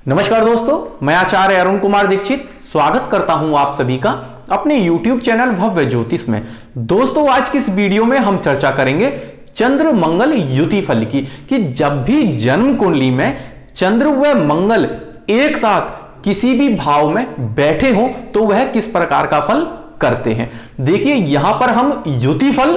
नमस्कार दोस्तों, मैं आचार्य अरुण कुमार दीक्षित स्वागत करता हूं आप सभी का अपने YouTube चैनल भव्य ज्योतिष में। दोस्तों, आज की इस वीडियो में हम चर्चा करेंगे चंद्र मंगल युति फल की कि जब भी जन्म कुंडली में चंद्र व मंगल एक साथ किसी भी भाव में बैठे हो तो वह किस प्रकार का फल करते हैं। देखिए, यहां पर हम युति फल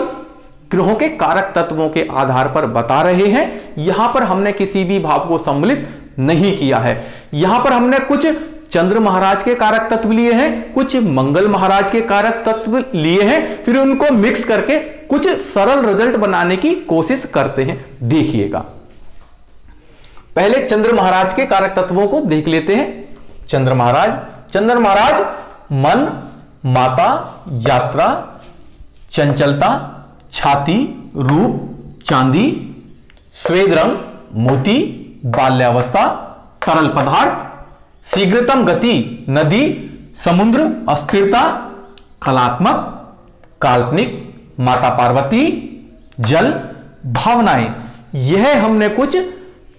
ग्रहों के कारक तत्वों के आधार पर बता रहे हैं। यहां पर हमने किसी भी भाव को सम्मिलित नहीं किया है। यहां पर हमने कुछ चंद्र महाराज के कारक तत्व लिए हैं, कुछ मंगल महाराज के कारक तत्व लिए हैं, फिर उनको मिक्स करके कुछ सरल रिजल्ट बनाने की कोशिश करते हैं। देखिएगा, पहले चंद्र महाराज के कारक तत्वों को देख लेते हैं। चंद्र महाराज मन, माता, यात्रा, चंचलता, छाती, रूप, चांदी, श्वेत रंग, मोती, बाल्यावस्था, तरल पदार्थ, शीघ्रतम गति, नदी, समुद्र, अस्थिरता, कलात्मक, काल्पनिक, माता पार्वती, जल, भावनाएं। यह हमने कुछ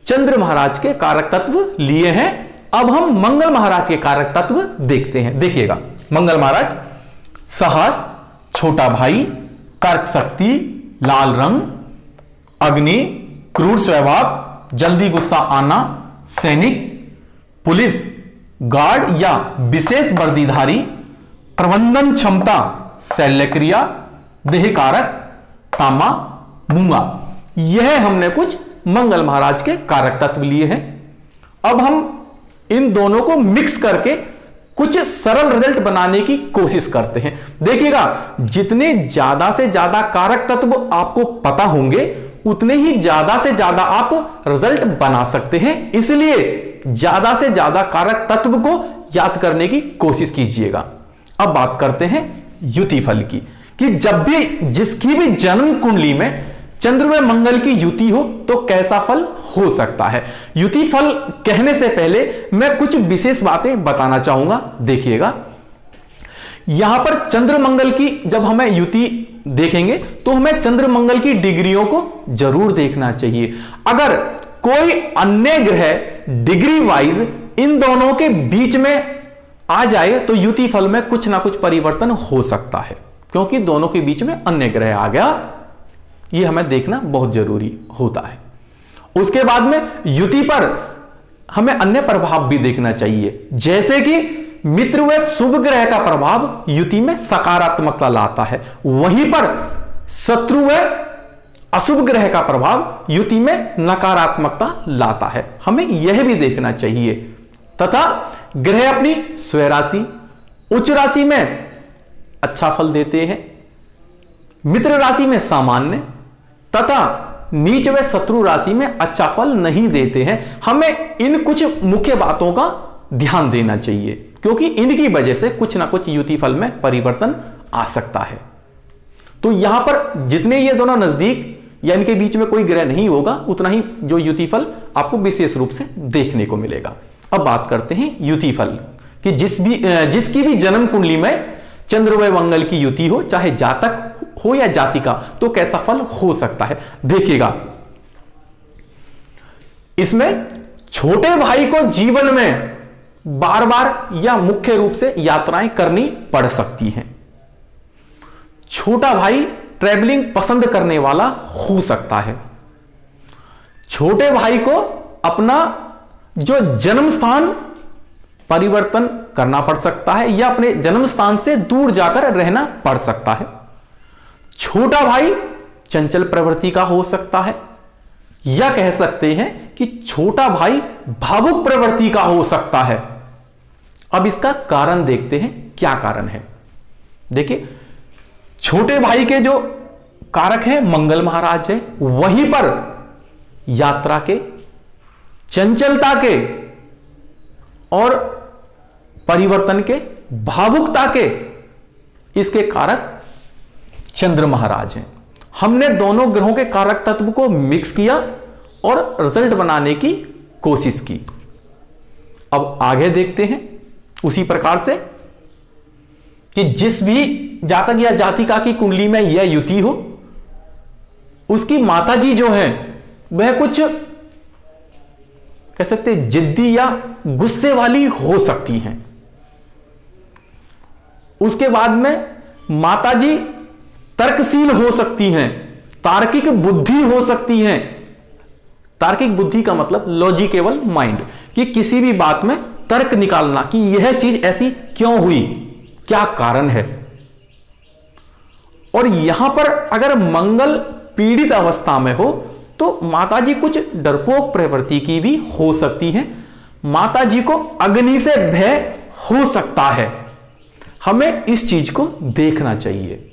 चंद्र महाराज के कारक तत्व लिए हैं। अब हम मंगल महाराज के कारक तत्व देखते हैं। देखिएगा, मंगल महाराज साहस, छोटा भाई, कर्क शक्ति, लाल रंग, अग्नि, क्रूर स्वभाव, जल्दी गुस्सा आना, सैनिक, पुलिस, गार्ड या विशेष वर्दीधारी, प्रबंधन क्षमता, शल्य क्रिया, देह कारक, तामा, मूंगा। यह हमने कुछ मंगल महाराज के कारक तत्व लिए हैं। अब हम इन दोनों को मिक्स करके कुछ सरल रिजल्ट बनाने की कोशिश करते हैं। देखिएगा, जितने ज्यादा से ज्यादा कारक तत्व आपको पता होंगे उतने ही ज्यादा से ज्यादा आप रिजल्ट बना सकते हैं। इसलिए ज्यादा से ज्यादा कारक तत्व को याद करने की कोशिश कीजिएगा। अब बात करते हैं युति फल की कि जब भी जिसकी भी जन्म कुंडली में चंद्र व मंगल की युति हो तो कैसा फल हो सकता है। युति फल कहने से पहले मैं कुछ विशेष बातें बताना चाहूंगा। देखिएगा, यहां पर चंद्र मंगल की जब हमें युति देखेंगे तो हमें चंद्र मंगल की डिग्रियों को जरूर देखना चाहिए। अगर कोई अन्य ग्रह डिग्री वाइज इन दोनों के बीच में आ जाए तो युति फल में कुछ ना कुछ परिवर्तन हो सकता है, क्योंकि दोनों के बीच में अन्य ग्रह आ गया। यह हमें देखना बहुत जरूरी होता है। उसके बाद में युति पर हमें अन्य प्रभाव भी देखना चाहिए, जैसे कि मित्र व शुभ ग्रह का प्रभाव युति में सकारात्मकता लाता है, वहीं पर शत्रु व अशुभ ग्रह का प्रभाव युति में नकारात्मकता लाता है। हमें यह भी देखना चाहिए। तथा ग्रह अपनी स्वराशि उच्च राशि में अच्छा फल देते हैं, मित्र राशि में सामान्य तथा नीच व शत्रु राशि में अच्छा फल नहीं देते हैं। हमें इन कुछ मुख्य बातों का ध्यान देना चाहिए, क्योंकि इनकी वजह से कुछ ना कुछ युति फल में परिवर्तन आ सकता है। तो यहां पर जितने ये दोनों नजदीक या इनके बीच में कोई ग्रह नहीं होगा, उतना ही जो युति फल आपको विशेष रूप से देखने को मिलेगा। अब बात करते हैं युति फल कि जिसकी भी जन्म कुंडली में चंद्र व मंगल की युति हो, चाहे जातक हो या जातिका, तो कैसा फल हो सकता है। देखिएगा, इसमें छोटे भाई को जीवन में बार बार या मुख्य रूप से यात्राएं करनी पड़ सकती हैं। छोटा भाई ट्रैवलिंग पसंद करने वाला हो सकता है। छोटे भाई को अपना जो जन्म स्थान परिवर्तन करना पड़ सकता है या अपने जन्म स्थान से दूर जाकर रहना पड़ सकता है। छोटा भाई चंचल प्रवृत्ति का हो सकता है, या कह सकते हैं कि छोटा भाई भावुक प्रवृत्ति का हो सकता है। अब इसका कारण देखते हैं, क्या कारण है। देखिए, छोटे भाई के जो कारक है मंगल महाराज है, वहीं पर यात्रा के, चंचलता के और परिवर्तन के, भावुकता के, इसके कारक चंद्र महाराज हैं। हमने दोनों ग्रहों के कारक तत्व को मिक्स किया और रिजल्ट बनाने की कोशिश की। अब आगे देखते हैं उसी प्रकार से कि जिस भी जातक या जातिका की कुंडली में यह युति हो, उसकी माताजी जो है वह कुछ कह सकते हैं जिद्दी या गुस्से वाली हो सकती हैं। उसके बाद में माताजी तर्कशील हो सकती हैं, तार्किक बुद्धि हो सकती हैं। तार्किक बुद्धि का मतलब लॉजिकेबल माइंड, कि किसी भी बात में तर्क निकालना कि यह चीज ऐसी क्यों हुई, क्या कारण है। और यहां पर अगर मंगल पीड़ित अवस्था में हो तो माताजी कुछ डरपोक प्रवृत्ति की भी हो सकती है। माताजी को अग्नि से भय हो सकता है। हमें इस चीज को देखना चाहिए।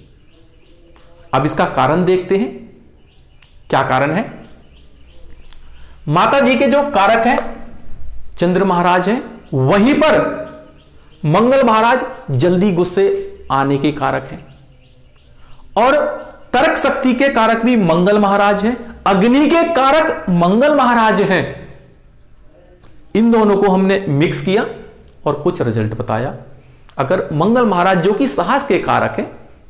अब इसका कारण देखते हैं, क्या कारण है। माताजी के जो कारक हैं चंद्र महाराज हैं, वहीं पर मंगल महाराज जल्दी गुस्से आने के कारक हैं और तर्क शक्ति के कारक भी मंगल महाराज हैं, अग्नि के कारक मंगल महाराज हैं। इन दोनों को हमने मिक्स किया और कुछ रिजल्ट बताया। अगर मंगल महाराज जो कि साहस के कारक हैं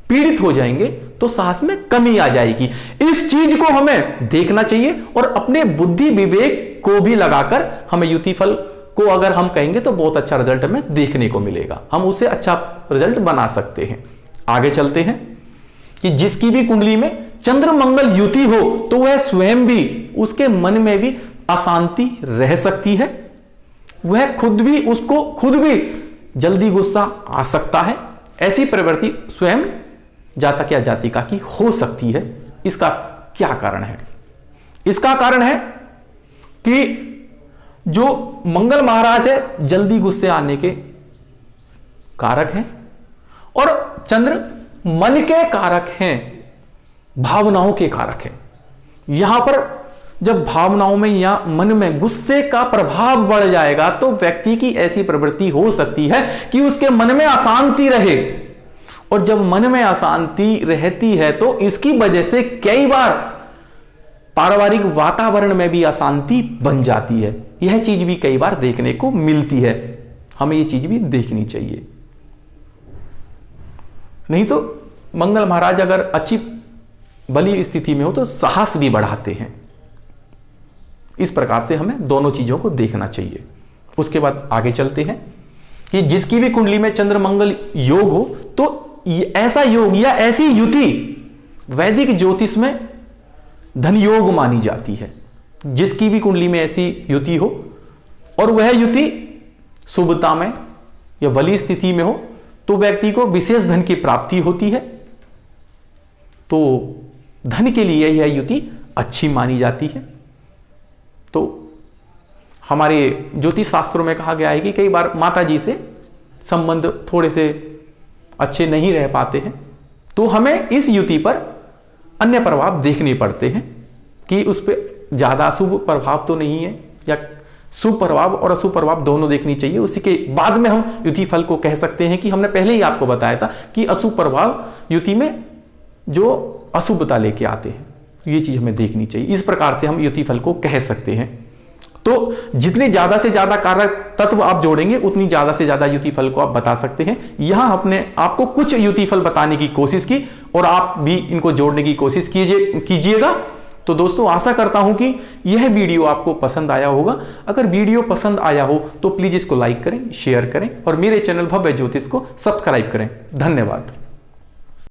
पीड़ित हो जाएंगे तो साहस में कमी आ जाएगी। इस चीज को हमें देखना चाहिए और अपने बुद्धि विवेक को भी लगाकर हमें युति फल को अगर हम कहेंगे तो बहुत अच्छा रिजल्ट हमें देखने को मिलेगा। हम उसे अच्छा रिजल्ट बना सकते हैं। आगे चलते हैं कि जिसकी भी कुंडली में चंद्र मंगल युति हो तो वह स्वयं भी, उसके मन में भी अशांति रह सकती है। वह खुद भी जल्दी गुस्सा आ सकता है। ऐसी प्रवृत्ति स्वयं जातक या जातिका की हो सकती है। इसका क्या कारण है। इसका कारण है कि जो मंगल महाराज है जल्दी गुस्से आने के कारक हैं और चंद्र मन के कारक हैं, भावनाओं के कारक हैं। यहां पर जब भावनाओं में या मन में गुस्से का प्रभाव बढ़ जाएगा तो व्यक्ति की ऐसी प्रवृत्ति हो सकती है कि उसके मन में अशांति रहे। और जब मन में अशांति रहती है तो इसकी वजह से कई बार पारिवारिक वातावरण में भी अशांति बन जाती है। यह चीज भी कई बार देखने को मिलती है। हमें यह चीज भी देखनी चाहिए। नहीं तो मंगल महाराज अगर अच्छी बली स्थिति में हो तो साहस भी बढ़ाते हैं। इस प्रकार से हमें दोनों चीजों को देखना चाहिए। उसके बाद आगे चलते हैं कि जिसकी भी कुंडली में चंद्र मंगल योग हो तो ऐसा योग या ऐसी युति वैदिक ज्योतिष में धन योग मानी जाती है। जिसकी भी कुंडली में ऐसी युति हो और वह युति शुभता में या बली स्थिति में हो तो व्यक्ति को विशेष धन की प्राप्ति होती है। तो धन के लिए यह युति अच्छी मानी जाती है। तो हमारे ज्योतिष शास्त्रों में कहा गया है कि कई बार माता जी से संबंध थोड़े से अच्छे नहीं रह पाते हैं तो हमें इस युति पर अन्य प्रभाव देखने पड़ते हैं कि उस पर ज्यादा शुभ प्रभाव तो नहीं है या शुभ प्रभाव और अशुभ प्रभाव दोनों देखनी चाहिए। उसी के बाद में हम युति फल को कह सकते हैं कि हमने पहले ही आपको बताया था कि अशुभ प्रभाव युति में जो अशुभता लेके आते हैं, ये चीज हमें देखनी चाहिए। इस प्रकार से हम युति फल को कह सकते हैं। तो जितने ज्यादा से ज्यादा कारक तत्व आप जोड़ेंगे उतनी ज्यादा से ज्यादा युति फल को आप बता सकते हैं। यहां अपने आपको कुछ युति फल बताने की कोशिश की और आप भी इनको जोड़ने की कोशिश कीजिएगा। तो दोस्तों आशा करता हूं कि यह वीडियो आपको पसंद आया होगा। अगर वीडियो पसंद आया हो तो प्लीज इसको लाइक करें, शेयर करें और मेरे चैनल भव्य ज्योतिष को सब्सक्राइब करें। धन्यवाद।